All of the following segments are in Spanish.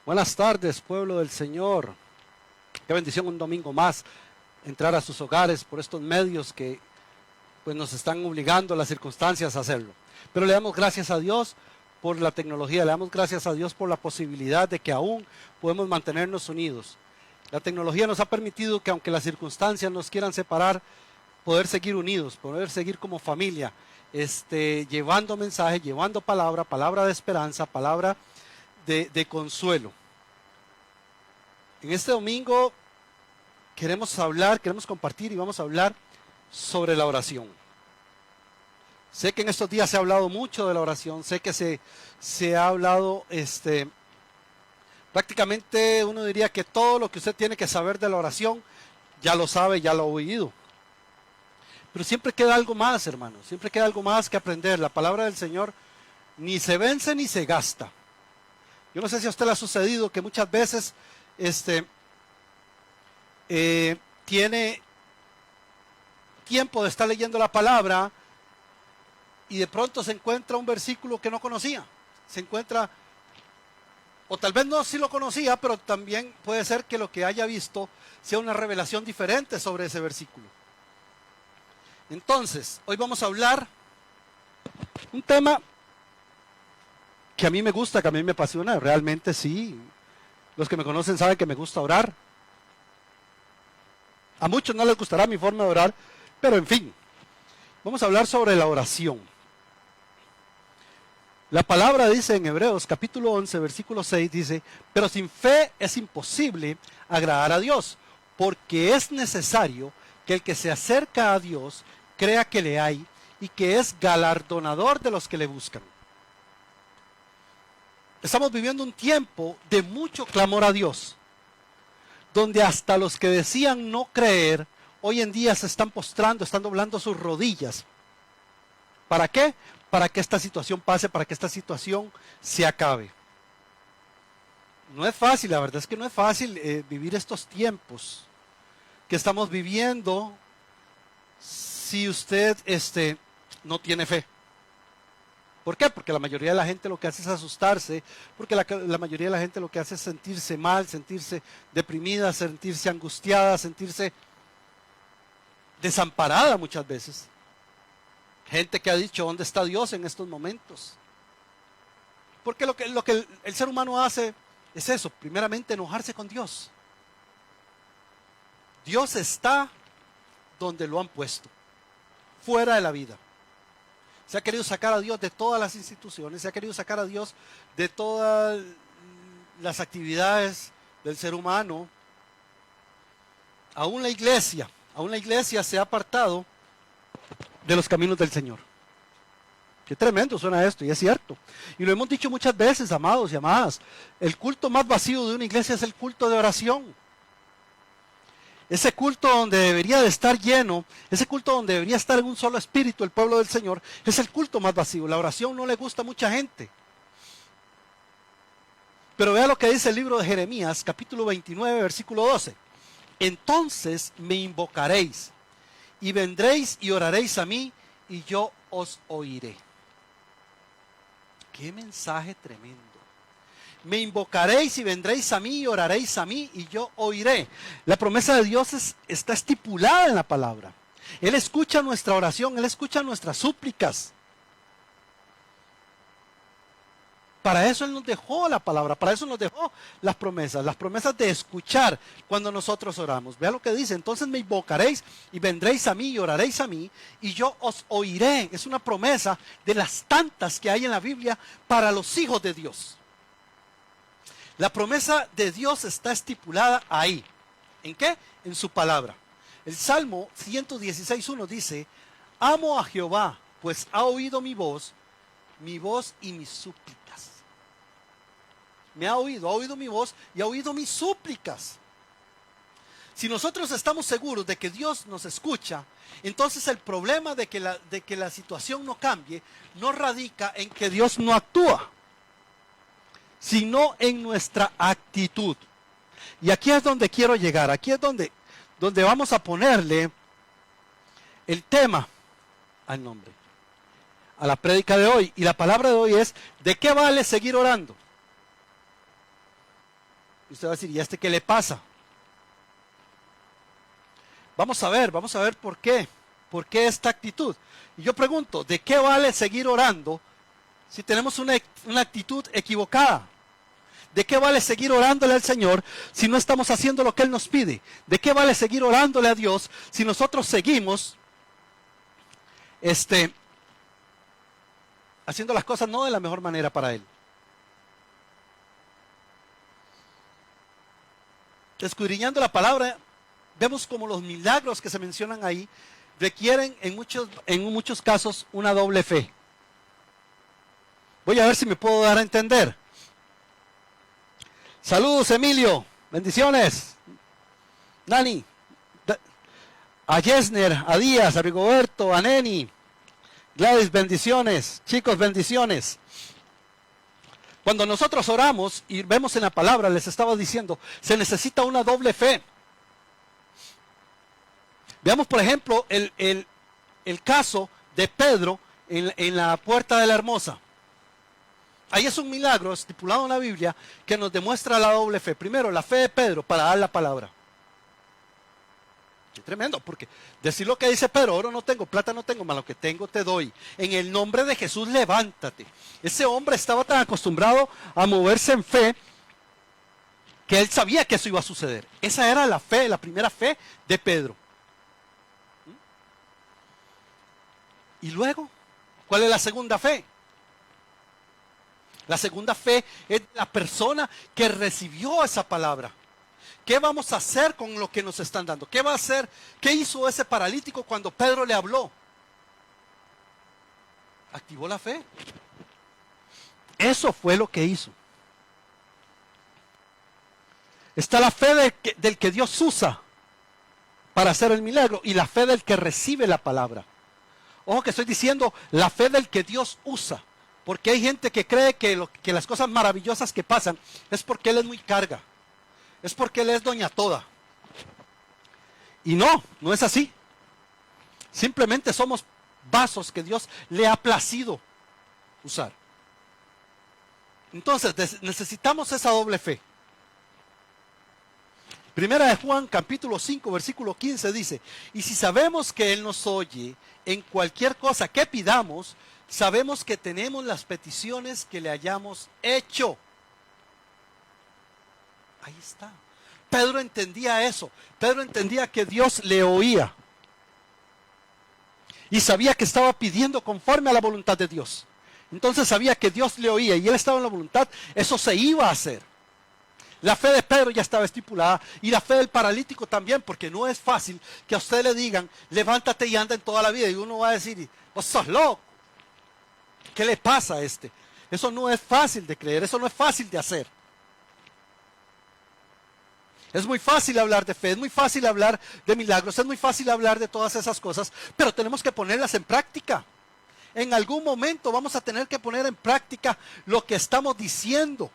Buenas tardes, pueblo del Señor. Qué bendición un domingo más entrar a sus hogares por estos medios que pues nos están obligando las circunstancias a hacerlo. Pero le damos gracias a Dios por la tecnología, le damos gracias a Dios por la posibilidad de que aún podemos mantenernos unidos. La tecnología nos ha permitido que aunque las circunstancias nos quieran separar, poder seguir unidos, poder seguir como familia, llevando mensaje, llevando palabra de esperanza, palabra de consuelo. En este domingo queremos compartir y vamos a hablar sobre la oración. Sé que en estos días se ha hablado mucho de la oración, sé que se ha hablado, prácticamente uno diría que todo lo que usted tiene que saber de la oración, ya lo sabe, ya lo ha oído. Pero siempre queda algo más, hermanos, siempre queda algo más que aprender. La palabra del Señor ni se vence ni se gasta. Yo no sé si a usted le ha sucedido que muchas veces tiene tiempo de estar leyendo la palabra y de pronto se encuentra un versículo que no conocía. Se encuentra, o tal vez no si lo conocía, pero también puede ser que lo que haya visto sea una revelación diferente sobre ese versículo. Entonces, hoy vamos a hablar un tema que a mí me gusta, que a mí me apasiona, realmente sí. Los que me conocen saben que me gusta orar. A muchos no les gustará mi forma de orar, pero en fin, vamos a hablar sobre la oración. La palabra dice en Hebreos capítulo 11, versículo 6, dice, pero sin fe es imposible agradar a Dios, porque es necesario que el que se acerca a Dios crea que le hay y que es galardonador de los que le buscan. Estamos viviendo un tiempo de mucho clamor a Dios, donde hasta los que decían no creer, hoy en día se están postrando, están doblando sus rodillas. ¿Para qué? Para que esta situación pase, para que esta situación se acabe. No es fácil, la verdad es que no es fácil vivir estos tiempos que estamos viviendo si usted no tiene fe. ¿Por qué? Porque la mayoría de la gente lo que hace es asustarse, porque la mayoría de la gente lo que hace es sentirse mal, sentirse deprimida, sentirse angustiada, sentirse desamparada muchas veces. Gente que ha dicho, ¿dónde está Dios en estos momentos? Porque lo que el ser humano hace es eso, primeramente enojarse con Dios. Dios está donde lo han puesto, fuera de la vida. Se ha querido sacar a Dios de todas las instituciones, se ha querido sacar a Dios de todas las actividades del ser humano. Aún la iglesia se ha apartado de los caminos del Señor. Qué tremendo suena esto, y es cierto. Y lo hemos dicho muchas veces, amados y amadas, el culto más vacío de una iglesia es el culto de oración. Ese culto donde debería de estar lleno, ese culto donde debería estar en un solo espíritu el pueblo del Señor, es el culto más vacío. La oración no le gusta a mucha gente. Pero vea lo que dice el libro de Jeremías, capítulo 29, versículo 12. Entonces me invocaréis, y vendréis y oraréis a mí, y yo os oiré. Qué mensaje tremendo. Me invocaréis y vendréis a mí y oraréis a mí y yo oiré. La promesa de Dios está estipulada en la palabra. Él escucha nuestra oración, Él escucha nuestras súplicas. Para eso Él nos dejó la palabra, para eso nos dejó las promesas de escuchar cuando nosotros oramos. Vea lo que dice, entonces me invocaréis y vendréis a mí y oraréis a mí y yo os oiré. Es una promesa de las tantas que hay en la Biblia para los hijos de Dios. La promesa de Dios está estipulada ahí. ¿En qué? En su palabra. El Salmo 116:1 dice, amo a Jehová, pues ha oído mi voz y mis súplicas. Me ha oído mi voz y ha oído mis súplicas. Si nosotros estamos seguros de que Dios nos escucha, entonces el problema de que la situación no cambie, no radica en que Dios no actúa, sino en nuestra actitud. Y aquí es donde quiero llegar, aquí es donde vamos a ponerle el tema al nombre, a la prédica de hoy. Y la palabra de hoy es, ¿de qué vale seguir orando? Y usted va a decir, ¿y a este qué le pasa? Vamos a ver por qué. ¿Por qué esta actitud? Y yo pregunto, ¿de qué vale seguir orando si tenemos una actitud equivocada? ¿De qué vale seguir orándole al Señor si no estamos haciendo lo que Él nos pide? ¿De qué vale seguir orándole a Dios si nosotros seguimos haciendo las cosas no de la mejor manera para Él? Escudriñando la palabra, vemos como los milagros que se mencionan ahí requieren en muchos casos una doble fe. Voy a ver si me puedo dar a entender. Saludos, Emilio, bendiciones. Nani, a Yesner, a Díaz, a Rigoberto, a Neni, Gladys, bendiciones. Chicos, bendiciones. Cuando nosotros oramos y vemos en la palabra, les estaba diciendo, se necesita una doble fe. Veamos, por ejemplo, el caso de Pedro en la puerta de la Hermosa. Ahí es un milagro estipulado en la Biblia que nos demuestra la doble fe. Primero, la fe de Pedro para dar la palabra. Qué tremendo, porque decir lo que dice Pedro, oro no tengo, plata no tengo, mas lo que tengo te doy. En el nombre de Jesús, levántate. Ese hombre estaba tan acostumbrado a moverse en fe que él sabía que eso iba a suceder. Esa era la fe, la primera fe de Pedro. Y luego, ¿cuál es la segunda fe? La segunda fe es la persona que recibió esa palabra. ¿Qué vamos a hacer con lo que nos están dando? ¿Qué va a hacer? ¿Qué hizo ese paralítico cuando Pedro le habló? Activó la fe. Eso fue lo que hizo. Está la fe del que Dios usa para hacer el milagro y la fe del que recibe la palabra. Ojo que estoy diciendo la fe del que Dios usa. Porque hay gente que cree que las cosas maravillosas que pasan es porque Él es muy carga. Es porque Él es doña toda. Y no es así. Simplemente somos vasos que Dios le ha placido usar. Entonces necesitamos esa doble fe. Primera de Juan capítulo 5 versículo 15 dice, y si sabemos que Él nos oye en cualquier cosa que pidamos, sabemos que tenemos las peticiones que le hayamos hecho. Ahí está. Pedro entendía eso. Pedro entendía que Dios le oía. Y sabía que estaba pidiendo conforme a la voluntad de Dios. Entonces sabía que Dios le oía y él estaba en la voluntad. Eso se iba a hacer. La fe de Pedro ya estaba estipulada y la fe del paralítico también, porque no es fácil que a usted le digan, levántate y anda en toda la vida. Y uno va a decir, vos sos loco. ¿Qué le pasa a este? Eso no es fácil de creer, eso no es fácil de hacer. Es muy fácil hablar de fe, es muy fácil hablar de milagros, es muy fácil hablar de todas esas cosas, pero tenemos que ponerlas en práctica. En algún momento vamos a tener que poner en práctica lo que estamos diciendo.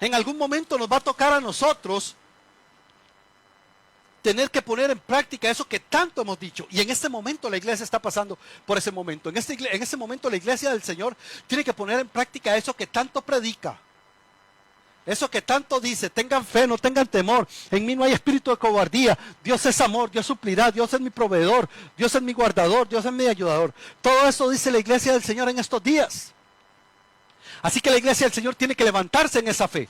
En algún momento nos va a tocar a nosotros tener que poner en práctica eso que tanto hemos dicho. Y en este momento la iglesia está pasando por ese momento. En ese momento la iglesia del Señor tiene que poner en práctica eso que tanto predica. Eso que tanto dice, tengan fe, no tengan temor. En mí no hay espíritu de cobardía. Dios es amor, Dios suplirá, Dios es mi proveedor, Dios es mi guardador, Dios es mi ayudador. Todo eso dice la iglesia del Señor en estos días. Así que la iglesia del Señor tiene que levantarse en esa fe.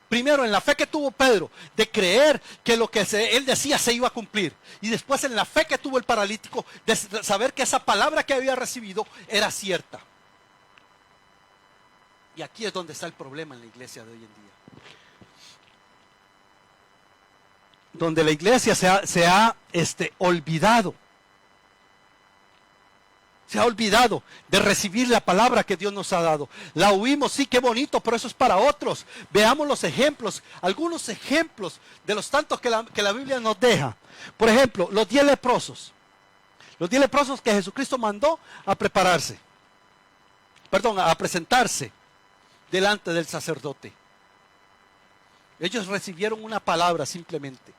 Primero en la fe que tuvo Pedro, de creer que lo que él decía se iba a cumplir. Y después en la fe que tuvo el paralítico, de saber que esa palabra que había recibido era cierta. Y aquí es donde está el problema en la iglesia de hoy en día. Donde la iglesia se ha olvidado. Se ha olvidado de recibir la palabra que Dios nos ha dado. La oímos, sí, qué bonito, pero eso es para otros. Veamos los ejemplos, algunos ejemplos de los tantos que la Biblia nos deja. Por ejemplo, los 10 leprosos. Los 10 leprosos que Jesucristo mandó a prepararse. A presentarse delante del sacerdote. Ellos recibieron una palabra simplemente.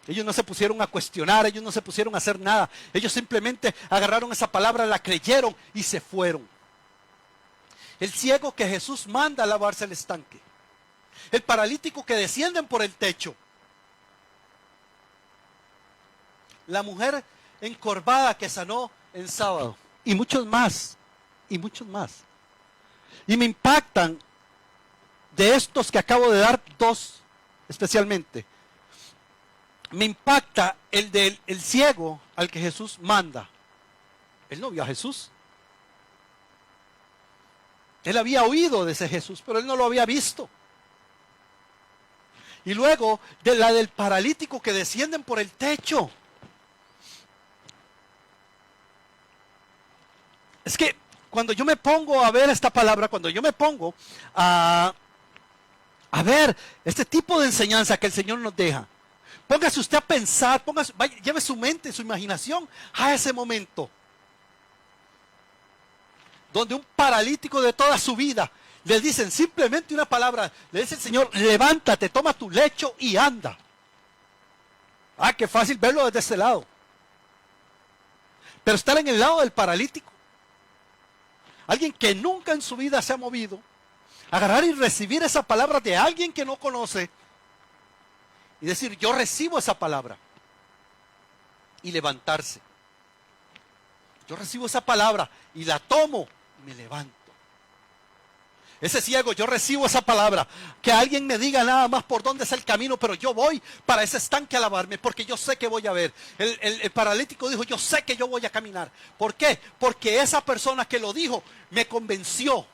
Ellos no se pusieron a cuestionar, ellos no se pusieron a hacer nada. Ellos simplemente agarraron esa palabra, la creyeron y se fueron. El ciego que Jesús manda a lavarse el estanque. El paralítico que descienden por el techo. La mujer encorvada que sanó en sábado. Y muchos más. Y muchos más. Y me impactan de estos que acabo de dar, dos especialmente. Me impacta el del ciego al que Jesús manda. Él no vio a Jesús. Él había oído de ese Jesús, pero él no lo había visto. Y luego de la del paralítico que descienden por el techo. Es que cuando yo me pongo a ver esta palabra, cuando yo me pongo a ver este tipo de enseñanza que el Señor nos deja, póngase usted a pensar, lleve su mente, su imaginación a ese momento. Donde un paralítico de toda su vida, le dicen simplemente una palabra, le dice el Señor, levántate, toma tu lecho y anda. Ah, qué fácil verlo desde ese lado. Pero estar en el lado del paralítico, alguien que nunca en su vida se ha movido, agarrar y recibir esa palabra de alguien que no conoce, y decir, yo recibo esa palabra, y levantarse. Yo recibo esa palabra, y la tomo, y me levanto. Ese ciego, yo recibo esa palabra, que alguien me diga nada más por dónde es el camino, pero yo voy para ese estanque a lavarme, porque yo sé que voy a ver. El paralítico dijo, yo sé que yo voy a caminar. ¿Por qué? Porque esa persona que lo dijo, me convenció.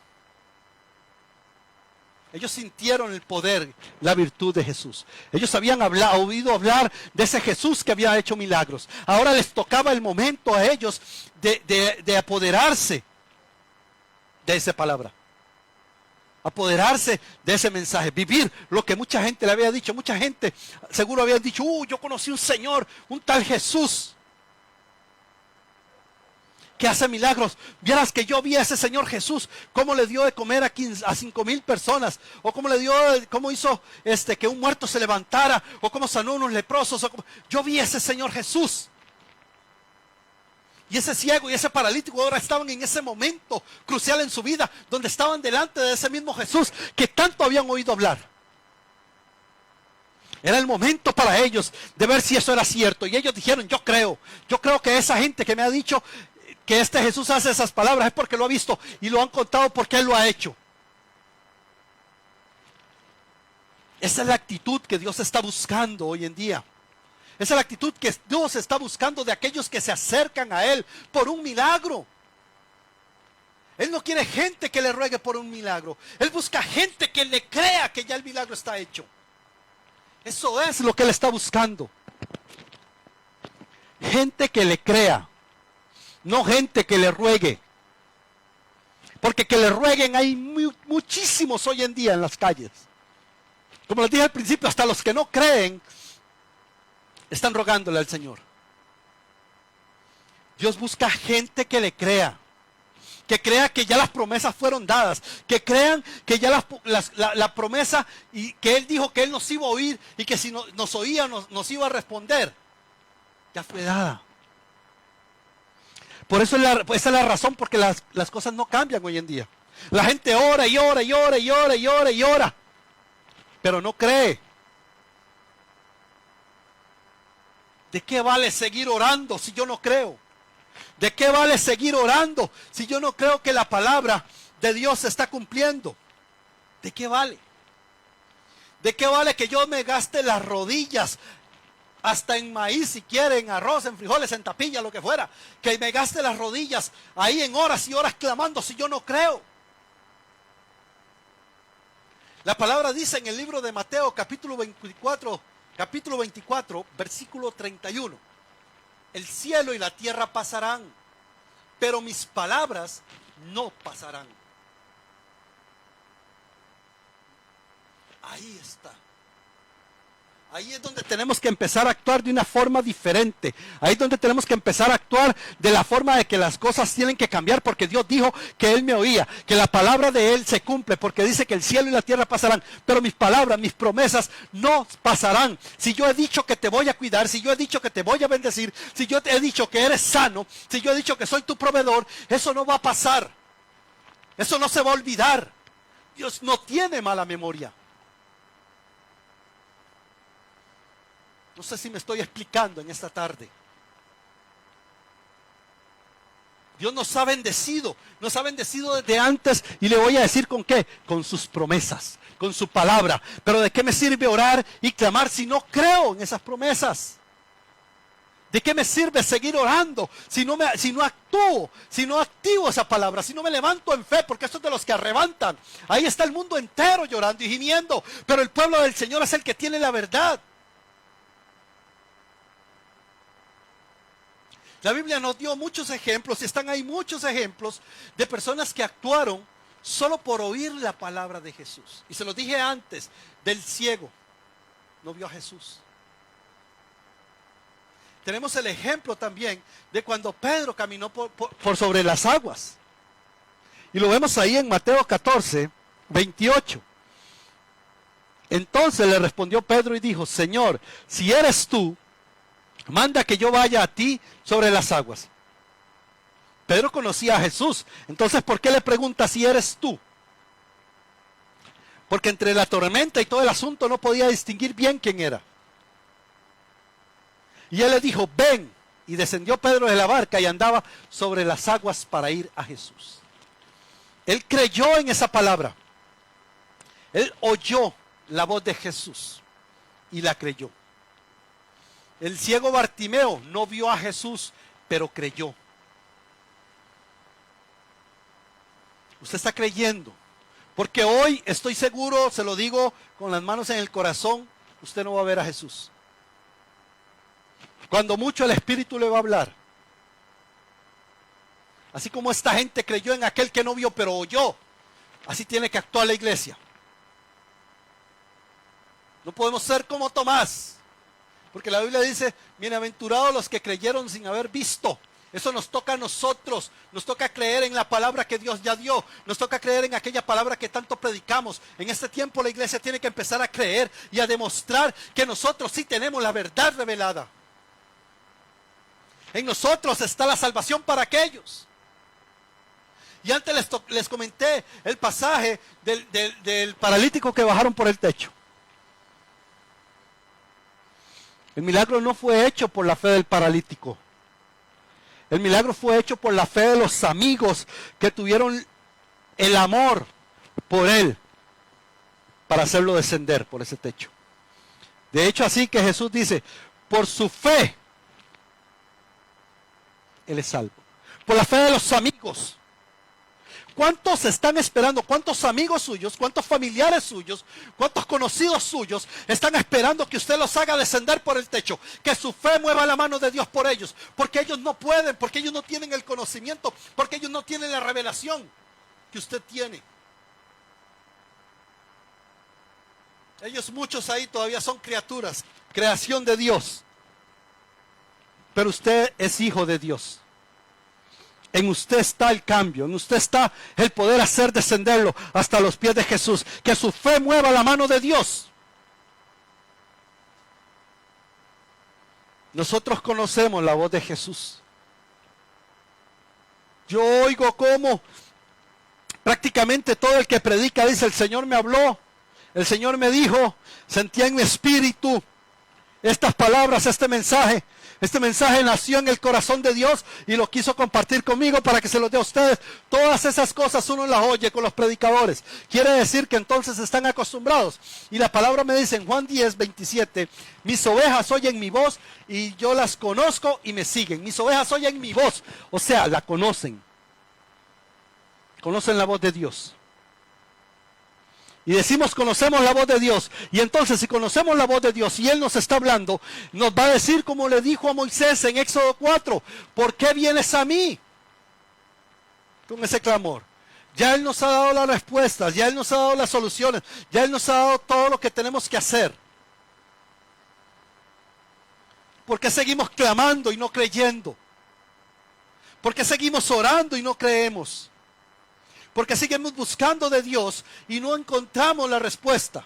Ellos sintieron el poder, la virtud de Jesús. Ellos habían oído hablar de ese Jesús que había hecho milagros. Ahora les tocaba el momento a ellos de apoderarse de esa palabra. Apoderarse de ese mensaje, vivir lo que mucha gente le había dicho. Mucha gente seguro había dicho, yo conocí un Señor, un tal Jesús que hace milagros. Vieras que yo vi a ese Señor Jesús, cómo le dio de comer a 5,000 personas, o cómo hizo que un muerto se levantara, o cómo sanó a unos leprosos. Yo vi a ese Señor Jesús. Y ese ciego y ese paralítico ahora estaban en ese momento crucial en su vida, donde estaban delante de ese mismo Jesús que tanto habían oído hablar. Era el momento para ellos de ver si eso era cierto. Y ellos dijeron, yo creo que esa gente que me ha dicho que este Jesús hace esas palabras es porque lo ha visto y lo han contado porque Él lo ha hecho. Esa es la actitud que Dios está buscando hoy en día. Esa es la actitud que Dios está buscando de aquellos que se acercan a Él por un milagro. Él no quiere gente que le ruegue por un milagro. Él busca gente que le crea que ya el milagro está hecho. Eso es lo que Él está buscando. Gente que le crea. No gente que le ruegue. Porque que le rueguen hay muchísimos hoy en día en las calles. Como les dije al principio, hasta los que no creen están rogándole al Señor. Dios busca gente que le crea. Que crea que ya las promesas fueron dadas. Que crean que ya la promesa y que Él dijo que Él nos iba a oír y que si nos oía nos iba a responder. Ya fue dada. Por eso esa es la razón porque las cosas no cambian hoy en día. La gente ora y ora y ora y ora y ora y ora. Pero no cree. ¿De qué vale seguir orando si yo no creo? ¿De qué vale seguir orando si yo no creo que la palabra de Dios se está cumpliendo? ¿De qué vale? ¿De qué vale que yo me gaste las rodillas hasta en maíz, si quiere, en arroz, en frijoles, en tapilla, lo que fuera? Que me gaste las rodillas ahí en horas y horas clamando si yo no creo. La palabra dice en el libro de Mateo, capítulo 24, versículo 31. El cielo y la tierra pasarán, pero mis palabras no pasarán. Ahí está. Ahí es donde tenemos que empezar a actuar de una forma diferente. Ahí es donde tenemos que empezar a actuar de la forma de que las cosas tienen que cambiar, porque Dios dijo que Él me oía, que la palabra de Él se cumple, porque dice que el cielo y la tierra pasarán, pero mis palabras, mis promesas no pasarán. Si yo he dicho que te voy a cuidar, si yo he dicho que te voy a bendecir, si yo te he dicho que eres sano, si yo he dicho que soy tu proveedor, eso no va a pasar. Eso no se va a olvidar. Dios no tiene mala memoria. No sé si me estoy explicando en esta tarde. Dios nos ha bendecido desde antes, y le voy a decir con qué, con sus promesas, con su palabra. Pero ¿de qué me sirve orar y clamar si no creo en esas promesas? ¿De qué me sirve seguir orando si no actúo, si no activo esa palabra, si no me levanto en fe? Porque esto es de los que arrebantan. Ahí está el mundo entero llorando y gimiendo, pero el pueblo del Señor es el que tiene la verdad. La Biblia nos dio muchos ejemplos, y están ahí muchos ejemplos de personas que actuaron solo por oír la palabra de Jesús. Y se lo dije antes, del ciego, no vio a Jesús. Tenemos el ejemplo también de cuando Pedro caminó por sobre las aguas. Y lo vemos ahí en Mateo 14, 28. Entonces le respondió Pedro y dijo: Señor, si eres tú, manda que yo vaya a ti sobre las aguas. Pedro conocía a Jesús. Entonces, ¿por qué le pregunta si eres tú? Porque entre la tormenta y todo el asunto no podía distinguir bien quién era. Y él le dijo: ven. Y descendió Pedro de la barca y andaba sobre las aguas para ir a Jesús. Él creyó en esa palabra. Él oyó la voz de Jesús y la creyó. El ciego Bartimeo no vio a Jesús, pero creyó. Usted está creyendo, porque hoy estoy seguro, se lo digo con las manos en el corazón, usted no va a ver a Jesús. Cuando mucho el Espíritu le va a hablar. Así como esta gente creyó en aquel que no vio pero oyó, así tiene que actuar la iglesia. No podemos ser como Tomás, porque la Biblia dice: bienaventurados los que creyeron sin haber visto. Eso nos toca a nosotros, nos toca creer en la palabra que Dios ya dio, nos toca creer en aquella palabra que tanto predicamos. En este tiempo la iglesia tiene que empezar a creer y a demostrar que nosotros sí tenemos la verdad revelada. En nosotros está la salvación para aquellos. Y antes les comenté el pasaje del paralítico que bajaron por el techo. El milagro no fue hecho por la fe del paralítico. El milagro fue hecho por la fe de los amigos que tuvieron el amor por él para hacerlo descender por ese techo. De hecho, así que Jesús dice: por su fe él es salvo. Por la fe de los amigos. ¿Cuántos están esperando? ¿Cuántos amigos suyos? ¿Cuántos familiares suyos? ¿Cuántos conocidos suyos están esperando que usted los haga descender por el techo? Que su fe mueva la mano de Dios por ellos. Porque ellos no pueden, porque ellos no tienen el conocimiento, porque ellos no tienen la revelación que usted tiene. Ellos, muchos ahí todavía son criaturas, creación de Dios. Pero usted es hijo de Dios. En usted está el cambio, en usted está el poder hacer descenderlo hasta los pies de Jesús. Que su fe mueva la mano de Dios. Nosotros conocemos la voz de Jesús. Yo oigo cómo prácticamente todo el que predica dice: el Señor me habló, el Señor me dijo, sentía en mi espíritu estas palabras, este mensaje nació en el corazón de Dios y lo quiso compartir conmigo para que se los dé a ustedes. Todas esas cosas uno las oye con los predicadores. Quiere decir que entonces están acostumbrados. Y la palabra me dice en Juan 10, 27, mis ovejas oyen mi voz y yo las conozco y me siguen. Mis ovejas oyen mi voz, o sea, la conocen. Conocen la voz de Dios. Y decimos: conocemos la voz de Dios. Y entonces, si conocemos la voz de Dios y Él nos está hablando, nos va a decir como le dijo a Moisés en Éxodo 4: ¿por qué vienes a mí? Con ese clamor. Ya Él nos ha dado las respuestas, ya Él nos ha dado las soluciones, ya Él nos ha dado todo lo que tenemos que hacer. ¿Por qué seguimos clamando y no creyendo? ¿Por qué seguimos orando y no creemos? Porque seguimos buscando de Dios y no encontramos la respuesta.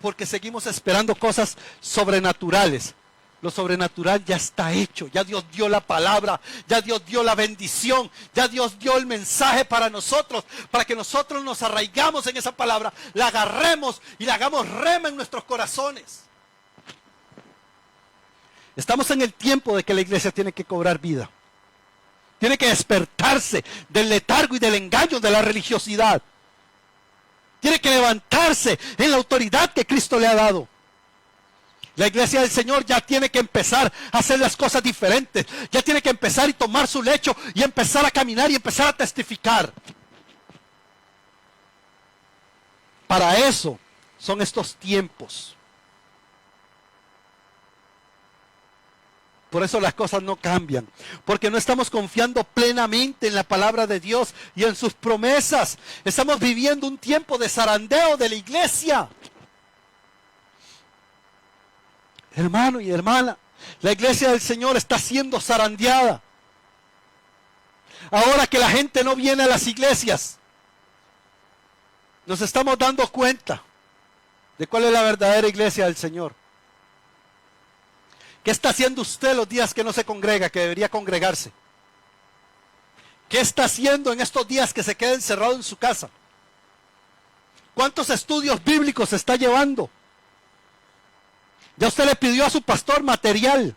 Porque seguimos esperando cosas sobrenaturales. Lo sobrenatural ya está hecho, ya Dios dio la palabra, ya Dios dio la bendición, ya Dios dio el mensaje para nosotros, para que nosotros nos arraigamos en esa palabra, la agarremos y la hagamos rema en nuestros corazones. Estamos en el tiempo de que la iglesia tiene que cobrar vida. Tiene que despertarse del letargo y del engaño de la religiosidad. Tiene que levantarse en la autoridad que Cristo le ha dado. La iglesia del Señor ya tiene que empezar a hacer las cosas diferentes. Ya tiene que empezar y tomar su lecho y empezar a caminar y empezar a testificar. Para eso son estos tiempos. Por eso las cosas no cambian. Porque no estamos confiando plenamente en la palabra de Dios y en sus promesas. Estamos viviendo un tiempo de zarandeo de la iglesia. Hermano y hermana, la iglesia del Señor está siendo zarandeada. Ahora que la gente no viene a las iglesias, nos estamos dando cuenta de cuál es la verdadera iglesia del Señor. ¿Qué está haciendo usted los días que no se congrega, que debería congregarse? ¿Qué está haciendo en estos días que se queda encerrado en su casa? ¿Cuántos estudios bíblicos se está llevando? Ya usted le pidió a su pastor material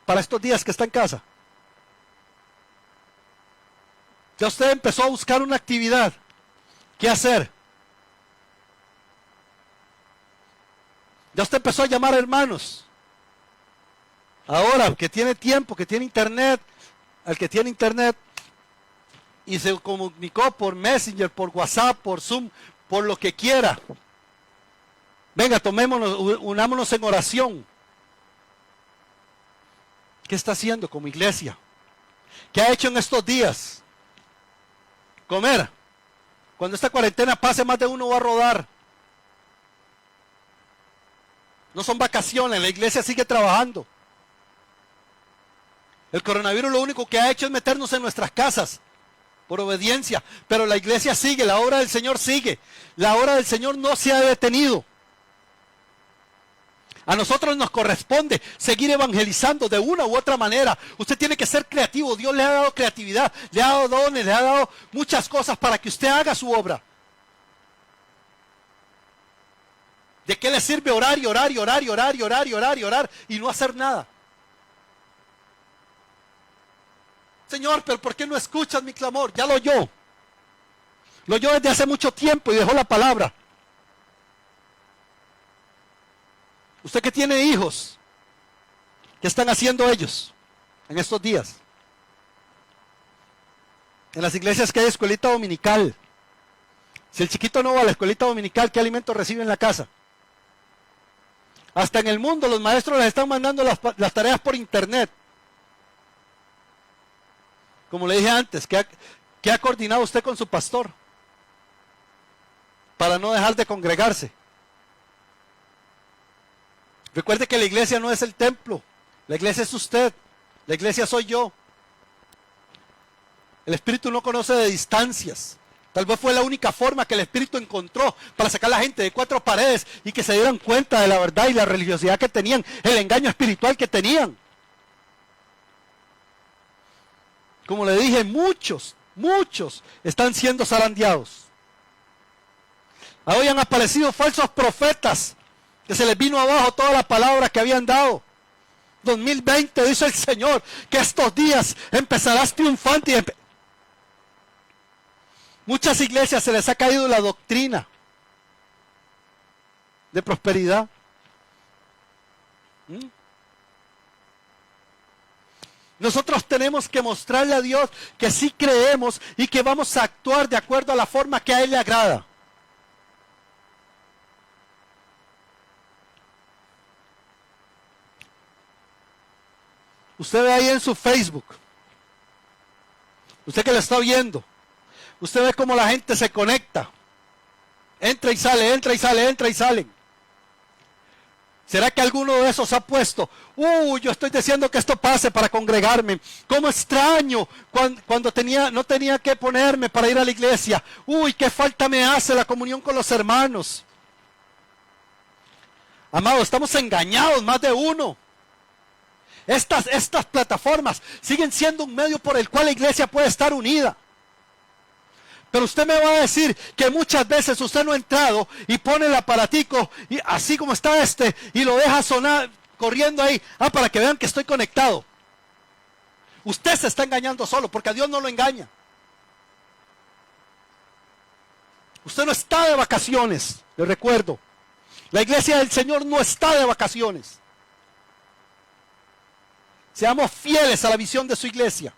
para estos días que está en casa. Ya usted empezó a buscar una actividad. ¿Qué hacer? Ya usted empezó a llamar a hermanos. Ahora, que tiene tiempo, que tiene internet, al que tiene internet, y se comunicó por Messenger, por WhatsApp, por Zoom, por lo que quiera. Venga, tomémonos, unámonos en oración. ¿Qué está haciendo como iglesia? ¿Qué ha hecho en estos días? Comer. Cuando esta cuarentena pase, más de uno va a rodar. No son vacaciones, la iglesia sigue trabajando. El coronavirus lo único que ha hecho es meternos en nuestras casas por obediencia, pero la iglesia sigue, la obra del Señor sigue. La obra del Señor no se ha detenido. A nosotros nos corresponde seguir evangelizando de una u otra manera. Usted tiene que ser creativo. Dios le ha dado creatividad, le ha dado dones, le ha dado muchas cosas para que usted haga su obra. ¿De qué le sirve orar y orar y orar y orar y orar y orar y orar y no hacer nada? Señor, pero ¿por qué no escuchas mi clamor? Ya lo oyó. Lo oyó desde hace mucho tiempo y dejó la palabra. Usted que tiene hijos, ¿qué están haciendo ellos en estos días? En las iglesias que hay escuelita dominical. Si el chiquito no va a la escuelita dominical, ¿qué alimento recibe en la casa? Hasta en el mundo los maestros les están mandando las tareas por internet. Como le dije antes, ¿qué ha coordinado usted con su pastor? Para no dejar de congregarse. Recuerde que la iglesia no es el templo. La iglesia es usted. La iglesia soy yo. El Espíritu no conoce de distancias. Tal vez fue la única forma que el Espíritu encontró para sacar a la gente de cuatro paredes y que se dieran cuenta de la verdad y la religiosidad que tenían, el engaño espiritual que tenían. Como le dije, muchos están siendo zarandeados. Hoy han aparecido falsos profetas que se les vino abajo toda la palabra que habían dado. 2020, dice el Señor, que estos días empezarás triunfante y muchas iglesias se les ha caído la doctrina de prosperidad. Nosotros tenemos que mostrarle a Dios que sí creemos y que vamos a actuar de acuerdo a la forma que a Él le agrada. Usted ve ahí en su Facebook, usted que lo está viendo, usted ve cómo la gente se conecta, entra y sale, entra y sale, entra y salen. ¿Será que alguno de esos ha puesto, yo estoy diciendo que esto pase para congregarme? ¿Cómo extraño cuando no tenía que ponerme para ir a la iglesia? Qué falta me hace la comunión con los hermanos. Amado, estamos engañados, más de uno. Estas plataformas siguen siendo un medio por el cual la iglesia puede estar unida. Pero usted me va a decir que muchas veces usted no ha entrado y pone el aparatico, y así como está y lo deja sonar, corriendo ahí, para que vean que estoy conectado. Usted se está engañando solo, porque a Dios no lo engaña. Usted no está de vacaciones, le recuerdo. La iglesia del Señor no está de vacaciones. Seamos fieles a la visión de su iglesia.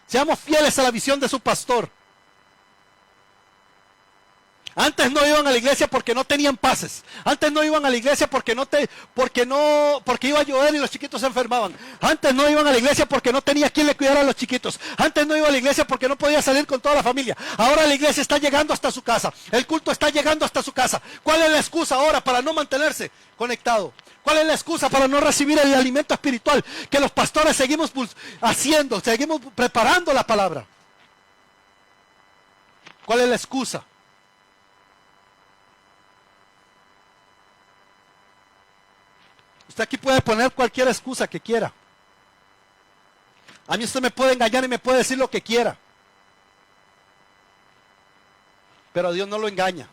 Seamos fieles a la visión de su pastor. Antes no iban a la iglesia porque no tenían pases. Antes no iban a la iglesia porque iba a llover y los chiquitos se enfermaban. Antes no iban a la iglesia porque no tenía quien le cuidara a los chiquitos. Antes no iba a la iglesia porque no podía salir con toda la familia. Ahora la iglesia está llegando hasta su casa. El culto está llegando hasta su casa. ¿Cuál es la excusa ahora para no mantenerse conectado? ¿Cuál es la excusa para no recibir el alimento espiritual que los pastores seguimos haciendo? Seguimos preparando la palabra. ¿Cuál es la excusa? Usted aquí puede poner cualquier excusa que quiera. A mí usted me puede engañar y me puede decir lo que quiera. Pero a Dios no lo engaña.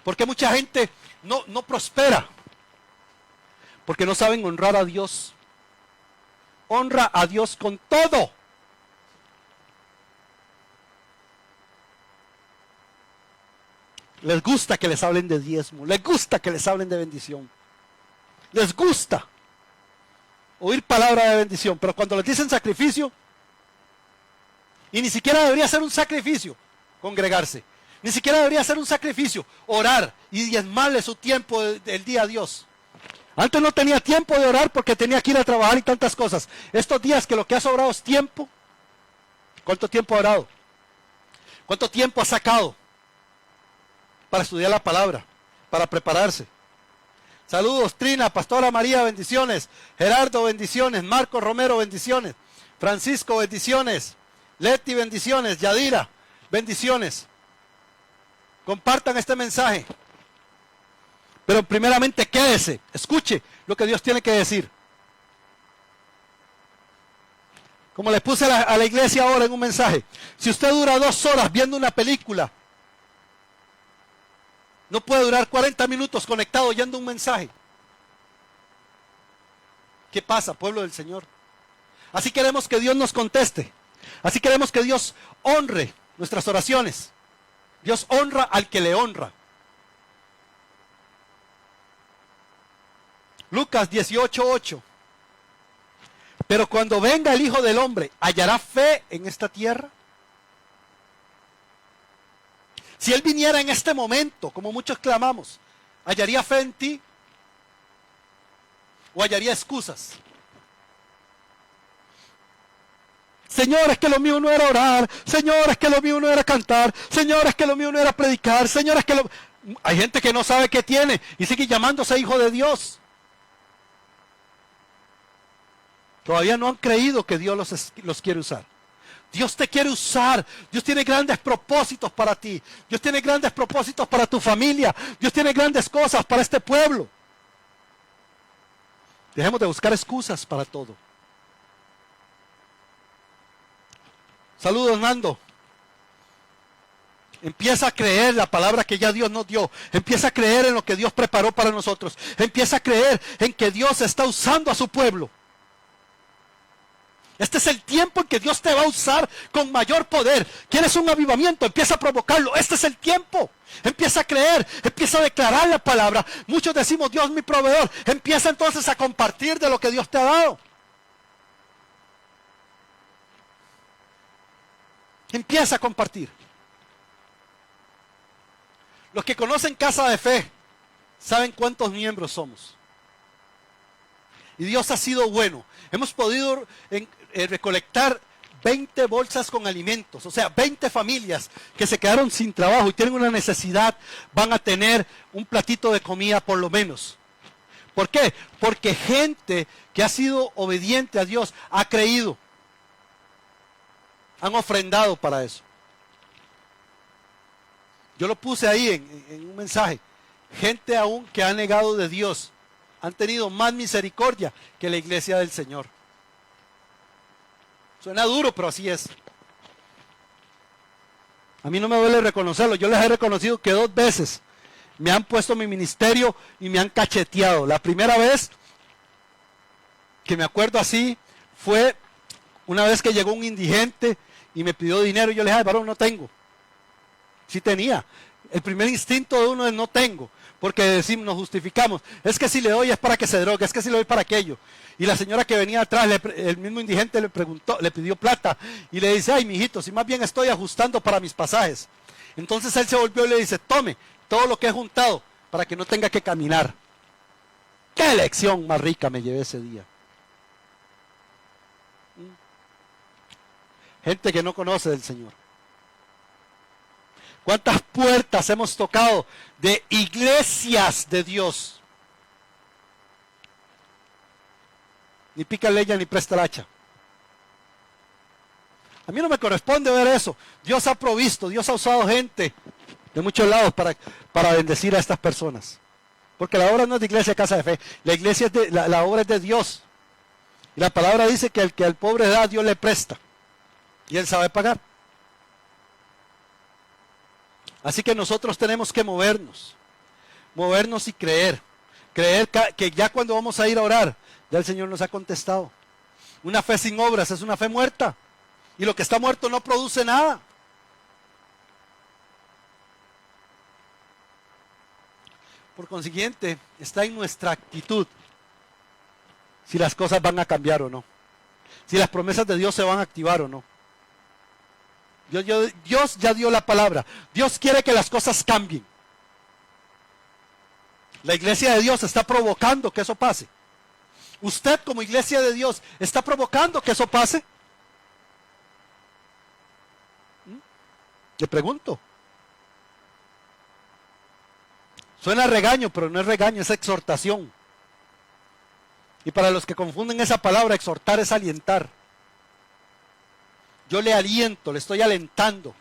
Porque mucha gente no prospera. Porque no saben honrar a Dios. Honra a Dios con todo. Les gusta que les hablen de diezmo. Les gusta que les hablen de bendición. Les gusta oír palabra de bendición, pero cuando les dicen sacrificio, y ni siquiera debería ser un sacrificio congregarse, ni siquiera debería ser un sacrificio orar y diezmarle su tiempo del día a Dios. Antes no tenía tiempo de orar porque tenía que ir a trabajar y tantas cosas. Estos días que lo que ha sobrado es tiempo. ¿Cuánto tiempo ha orado? ¿Cuánto tiempo ha sacado para estudiar la palabra, para prepararse? Saludos, Trina, Pastora María, bendiciones. Gerardo, bendiciones. Marco Romero, bendiciones. Francisco, bendiciones. Leti, bendiciones. Yadira, bendiciones. Compartan este mensaje. Pero primeramente quédese, escuche lo que Dios tiene que decir. Como le puse a la iglesia ahora en un mensaje. Si usted dura 2 horas viendo una película, no puede durar 40 minutos conectado oyendo un mensaje. ¿Qué pasa, pueblo del Señor? Así queremos que Dios nos conteste. Así queremos que Dios honre nuestras oraciones. Dios honra al que le honra. Lucas 18:8. Pero cuando venga el Hijo del Hombre, ¿hallará fe en esta tierra? Si Él viniera en este momento, como muchos clamamos, ¿hallaría fe en ti? ¿O hallaría excusas? Señor, es que lo mío no era orar. Señor, es que lo mío no era cantar. Señor, es que lo mío no era predicar. Señor, es que lo... Hay gente que no sabe qué tiene y sigue llamándose hijo de Dios. Todavía no han creído que Dios los quiere usar. Dios te quiere usar. Dios tiene grandes propósitos para ti. Dios tiene grandes propósitos para tu familia. Dios tiene grandes cosas para este pueblo. Dejemos de buscar excusas para todo. Saludos, Nando. Empieza a creer la palabra que ya Dios nos dio. Empieza a creer en lo que Dios preparó para nosotros. Empieza a creer en que Dios está usando a su pueblo. Este es el tiempo en que Dios te va a usar con mayor poder. ¿Quieres un avivamiento? Empieza a provocarlo. Este es el tiempo. Empieza a creer, empieza a declarar la palabra. Muchos decimos, Dios mi proveedor. Empieza entonces a compartir de lo que Dios te ha dado. Empieza a compartir. Los que conocen Casa de Fe saben cuántos miembros somos. Y Dios ha sido bueno. Hemos podido recolectar 20 bolsas con alimentos. O sea, 20 familias que se quedaron sin trabajo y tienen una necesidad, van a tener un platito de comida por lo menos. ¿Por qué? Porque gente que ha sido obediente a Dios ha creído. Han ofrendado para eso. Yo lo puse ahí en un mensaje. Gente aún que ha negado de Dios han tenido más misericordia que la iglesia del Señor. Suena duro, pero así es. A mí no me duele reconocerlo. Yo les he reconocido que 2 veces me han puesto mi ministerio y me han cacheteado. La primera vez que me acuerdo así fue una vez que llegó un indigente y me pidió dinero y yo le dije, varón, no tengo. Sí tenía. El primer instinto de uno es no tengo, porque decimos, nos justificamos. Es que si le doy es para que se drogue, es que si le doy para aquello. Y la señora que venía atrás, el mismo indigente le preguntó, le pidió plata y le dice, ay, mijito, si más bien estoy ajustando para mis pasajes. Entonces él se volvió y le dice, tome todo lo que he juntado para que no tenga que caminar. ¡Qué lección más rica me llevé ese día! Gente que no conoce del Señor. ¿Cuántas puertas hemos tocado de iglesias de Dios? Ni pica leña ni presta el hacha. A mí no me corresponde ver eso. Dios ha provisto, Dios ha usado gente de muchos lados para bendecir a estas personas. Porque la obra no es de iglesia casa de fe, la iglesia es de, la obra es de Dios. Y la palabra dice que el que al pobre da, Dios le presta. Y Él sabe pagar. Así que nosotros tenemos que movernos y creer que ya cuando vamos a ir a orar, ya el Señor nos ha contestado. Una fe sin obras es una fe muerta, y lo que está muerto no produce nada. Por consiguiente, está en nuestra actitud si las cosas van a cambiar o no, si las promesas de Dios se van a activar o no. Dios ya dio la palabra. Dios quiere que las cosas cambien. La iglesia de Dios está provocando que eso pase. Usted como iglesia de Dios está provocando que eso pase. Le pregunto. Suena regaño, pero no es regaño, es exhortación. Y para los que confunden esa palabra, exhortar es alientar. Yo le aliento, le estoy alentando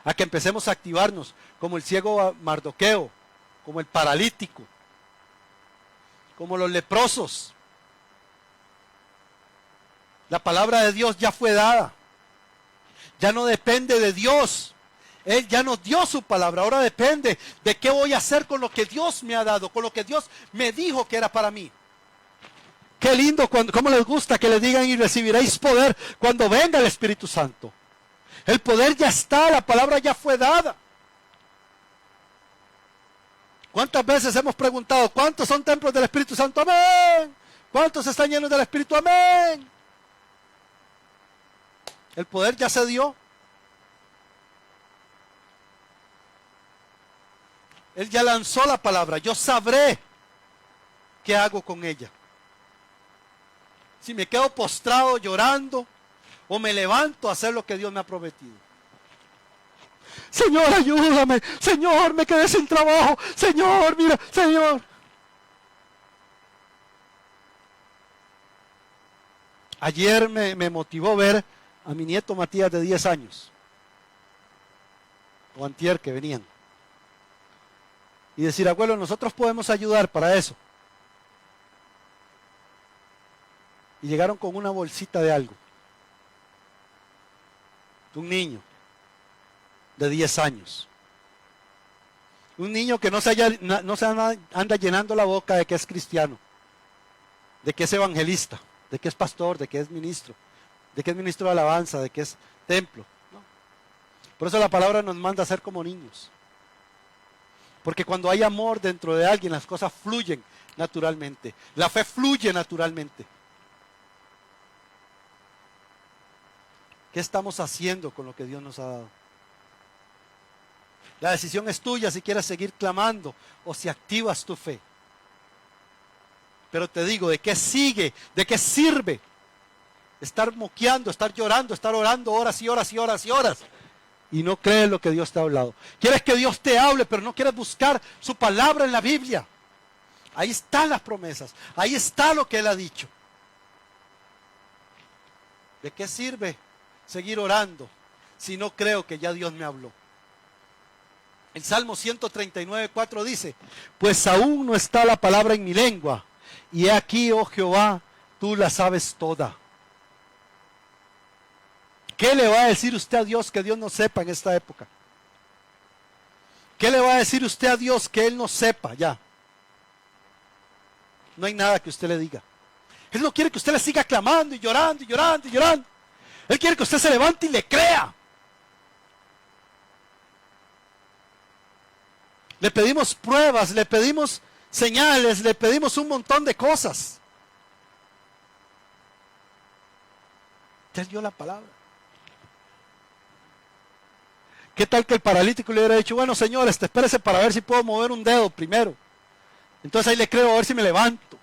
a que empecemos a activarnos como el ciego Mardoqueo, como el paralítico, como los leprosos. La palabra de Dios ya fue dada. Ya no depende de Dios. Él ya nos dio su palabra. Ahora depende de qué voy a hacer con lo que Dios me ha dado, con lo que Dios me dijo que era para mí. Qué lindo, cómo les gusta que les digan y recibiréis poder cuando venga el Espíritu Santo. El poder ya está, la palabra ya fue dada. ¿Cuántas veces hemos preguntado, cuántos son templos del Espíritu Santo? Amén. ¿Cuántos están llenos del Espíritu? Amén. El poder ya se dio. Él ya lanzó la palabra. Yo sabré qué hago con ella. Si me quedo postrado llorando o me levanto a hacer lo que Dios me ha prometido. Señor, ayúdame. Señor, me quedé sin trabajo. Señor, mira, Señor. Ayer me motivó ver a mi nieto Matías de 10 años. O antier que venían. Y decir, abuelo, nosotros podemos ayudar para eso. Y llegaron con una bolsita de algo. Un niño de 10 años. Un niño que no se anda llenando la boca de que es cristiano, de que es evangelista, de que es pastor, de que es ministro de alabanza, de que es templo. ¿No? Por eso la palabra nos manda a ser como niños. Porque cuando hay amor dentro de alguien, las cosas fluyen naturalmente. La fe fluye naturalmente. ¿Qué estamos haciendo con lo que Dios nos ha dado? La decisión es tuya si quieres seguir clamando o si activas tu fe. Pero te digo, ¿de qué sigue? ¿De qué sirve? Estar moqueando, estar llorando, estar orando horas y horas y horas y horas. Y no crees lo que Dios te ha hablado. Quieres que Dios te hable, pero no quieres buscar su palabra en la Biblia. Ahí están las promesas. Ahí está lo que Él ha dicho. ¿De qué sirve seguir orando si no creo que ya Dios me habló? El Salmo 139:4 dice: pues aún no está la palabra en mi lengua, y he aquí, oh Jehová, tú la sabes toda. ¿Qué le va a decir usted a Dios que Dios no sepa en esta época? ¿Qué le va a decir usted a Dios que Él no sepa ya? No hay nada que usted le diga. Él no quiere que usted le siga clamando y llorando y llorando y llorando. Él quiere que usted se levante y le crea. Le pedimos pruebas, le pedimos señales, le pedimos un montón de cosas. Él dio la palabra. ¿Qué tal que el paralítico le hubiera dicho: bueno, señor, espérese para ver si puedo mover un dedo primero? Entonces ahí le creo, a ver si me levanto.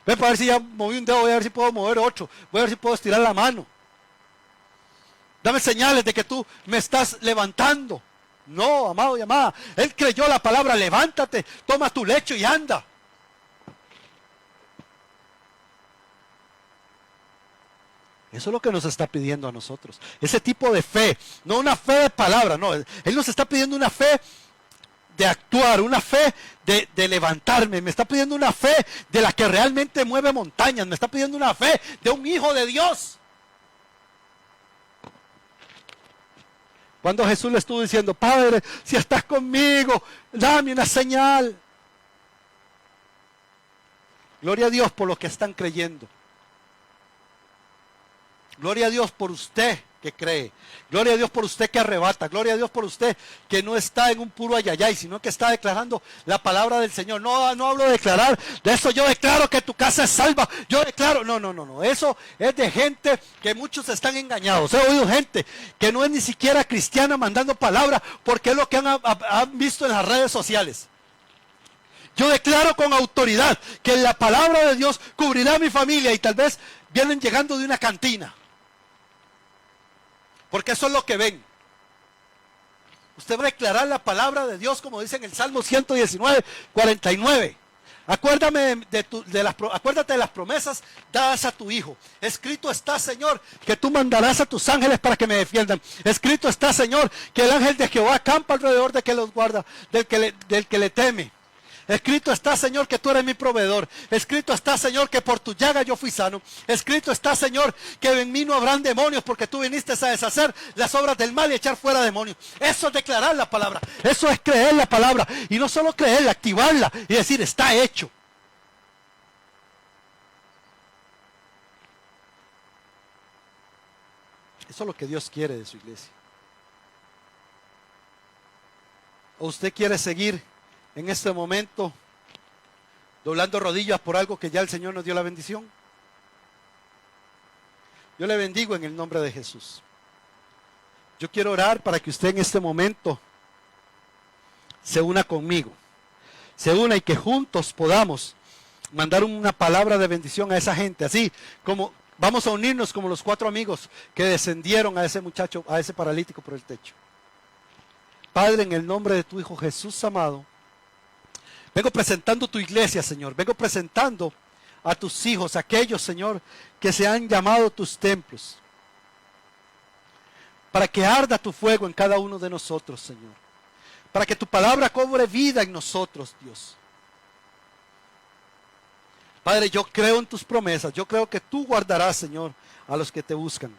Ven para ver si ya moví un dedo, voy a ver si puedo mover 8. Voy a ver si puedo estirar la mano. Dame señales de que tú me estás levantando. No, amado y amada. Él creyó la palabra: levántate, toma tu lecho y anda. Eso es lo que nos está pidiendo a nosotros. Ese tipo de fe. No una fe de palabra, no. Él nos está pidiendo una fe de actuar, una fe de levantarme. Me está pidiendo una fe de la que realmente mueve montañas. Me está pidiendo una fe de un hijo de Dios. Cuando Jesús le estuvo diciendo: Padre, si estás conmigo, dame una señal. Gloria a Dios por los que están creyendo. Gloria a Dios por usted que cree. Gloria a Dios por usted que arrebata. Gloria a Dios por usted que no está en un puro ayayay, sino que está declarando la palabra del Señor. No hablo de declarar, de eso yo declaro que tu casa es salva. Yo declaro, no. Eso es de gente que muchos están engañados. He oído gente que no es ni siquiera cristiana mandando palabra porque es lo que han visto en las redes sociales. Yo declaro con autoridad que la palabra de Dios cubrirá a mi familia, y tal vez vienen llegando de una cantina. Porque eso es lo que ven. Usted va a declarar la palabra de Dios, como dice en el Salmo 119:49. Acuérdate de las promesas dadas a tu hijo. Escrito está, Señor, que tú mandarás a tus ángeles para que me defiendan. Escrito está, Señor, que el ángel de Jehová acampa alrededor de que los guarda, del que le teme. Escrito está, Señor, que tú eres mi proveedor. Escrito está, Señor, que por tu llaga yo fui sano. Escrito está, Señor, que en mí no habrán demonios, porque tú viniste a deshacer las obras del mal y echar fuera demonios. Eso es declarar la palabra. Eso es creer la palabra. Y no solo creerla, activarla y decir: está hecho. Eso es lo que Dios quiere de su iglesia. ¿O usted quiere seguir en este momento doblando rodillas por algo que ya el Señor nos dio la bendición? Yo le bendigo en el nombre de Jesús. Yo quiero orar para que usted en este momento se una conmigo, se una, y que juntos podamos mandar una palabra de bendición a esa gente. Así como vamos a unirnos como los 4 amigos que descendieron a ese muchacho, a ese paralítico por el techo. Padre, en el nombre de tu Hijo Jesús amado, vengo presentando tu iglesia, Señor. Vengo presentando a tus hijos, aquellos, Señor, que se han llamado tus templos, para que arda tu fuego en cada uno de nosotros, Señor. Para que tu palabra cobre vida en nosotros, Dios. Padre, yo creo en tus promesas. Yo creo que tú guardarás, Señor, a los que te buscan.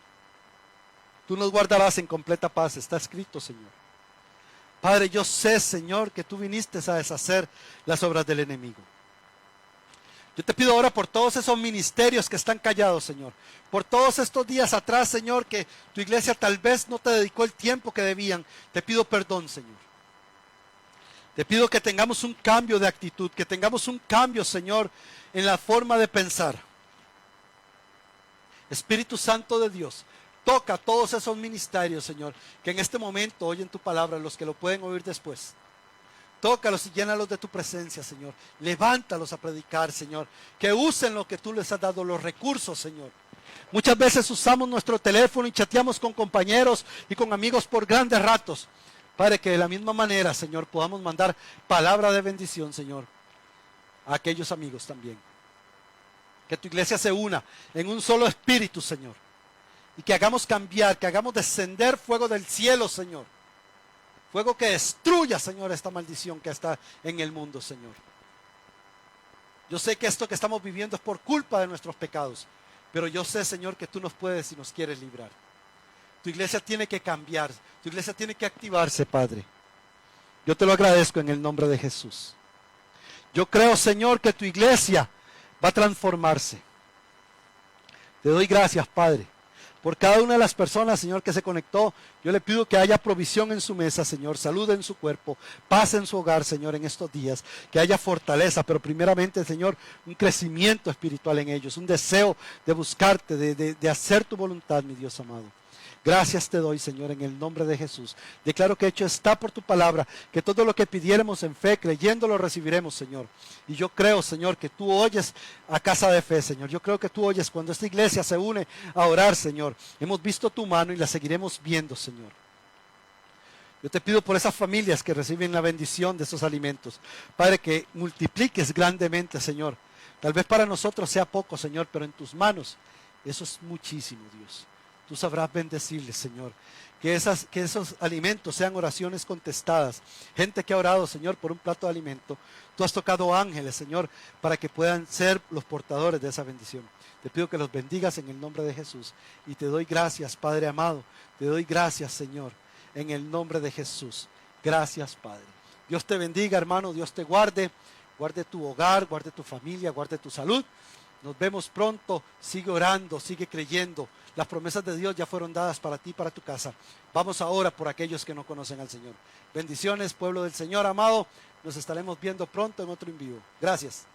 Tú nos guardarás en completa paz. Está escrito, Señor. Padre, yo sé, Señor, que tú viniste a deshacer las obras del enemigo. Yo te pido ahora por todos esos ministerios que están callados, Señor. Por todos estos días atrás, Señor, que tu iglesia tal vez no te dedicó el tiempo que debían. Te pido perdón, Señor. Te pido que tengamos un cambio de actitud, que tengamos un cambio, Señor, en la forma de pensar. Espíritu Santo de Dios, toca todos esos ministerios, Señor, que en este momento oyen tu palabra, los que lo pueden oír después. Tócalos y llénalos de tu presencia, Señor. Levántalos a predicar, Señor. Que usen lo que tú les has dado, los recursos, Señor. Muchas veces usamos nuestro teléfono y chateamos con compañeros y con amigos por grandes ratos. Padre, que de la misma manera, Señor, podamos mandar palabra de bendición, Señor, a aquellos amigos también. Que tu iglesia se una en un solo espíritu, Señor. Y que hagamos cambiar, que hagamos descender fuego del cielo, Señor. Fuego que destruya, Señor, esta maldición que está en el mundo, Señor. Yo sé que esto que estamos viviendo es por culpa de nuestros pecados, pero yo sé, Señor, que tú nos puedes y nos quieres librar. Tu iglesia tiene que cambiar, tu iglesia tiene que activarse, Padre. Yo te lo agradezco en el nombre de Jesús. Yo creo, Señor, que tu iglesia va a transformarse. Te doy gracias, Padre, por cada una de las personas, Señor, que se conectó. Yo le pido que haya provisión en su mesa, Señor, salud en su cuerpo, paz en su hogar, Señor, en estos días, que haya fortaleza, pero primeramente, Señor, un crecimiento espiritual en ellos, un deseo de buscarte, de hacer tu voluntad, mi Dios amado. Gracias te doy, Señor, en el nombre de Jesús. Declaro que hecho está por tu palabra, que todo lo que pidiéramos en fe, creyendo, lo recibiremos, Señor. Y yo creo, Señor, que tú oyes a Casa de Fe, Señor. Yo creo que tú oyes cuando esta iglesia se une a orar, Señor. Hemos visto tu mano y la seguiremos viendo, Señor. Yo te pido por esas familias que reciben la bendición de esos alimentos. Padre, que multipliques grandemente, Señor. Tal vez para nosotros sea poco, Señor, pero en tus manos eso es muchísimo, Dios. Tú sabrás bendecirles, Señor. Que esos alimentos sean oraciones contestadas. Gente que ha orado, Señor, por un plato de alimento. Tú has tocado ángeles, Señor, para que puedan ser los portadores de esa bendición. Te pido que los bendigas en el nombre de Jesús. Y te doy gracias, Padre amado. Te doy gracias, Señor, en el nombre de Jesús. Gracias, Padre. Dios te bendiga, hermano. Dios te guarde. Guarde tu hogar, guarde tu familia, guarde tu salud. Nos vemos pronto. Sigue orando, sigue creyendo. Las promesas de Dios ya fueron dadas para ti y para tu casa. Vamos ahora por aquellos que no conocen al Señor. Bendiciones, pueblo del Señor amado. Nos estaremos viendo pronto en otro envío. Gracias.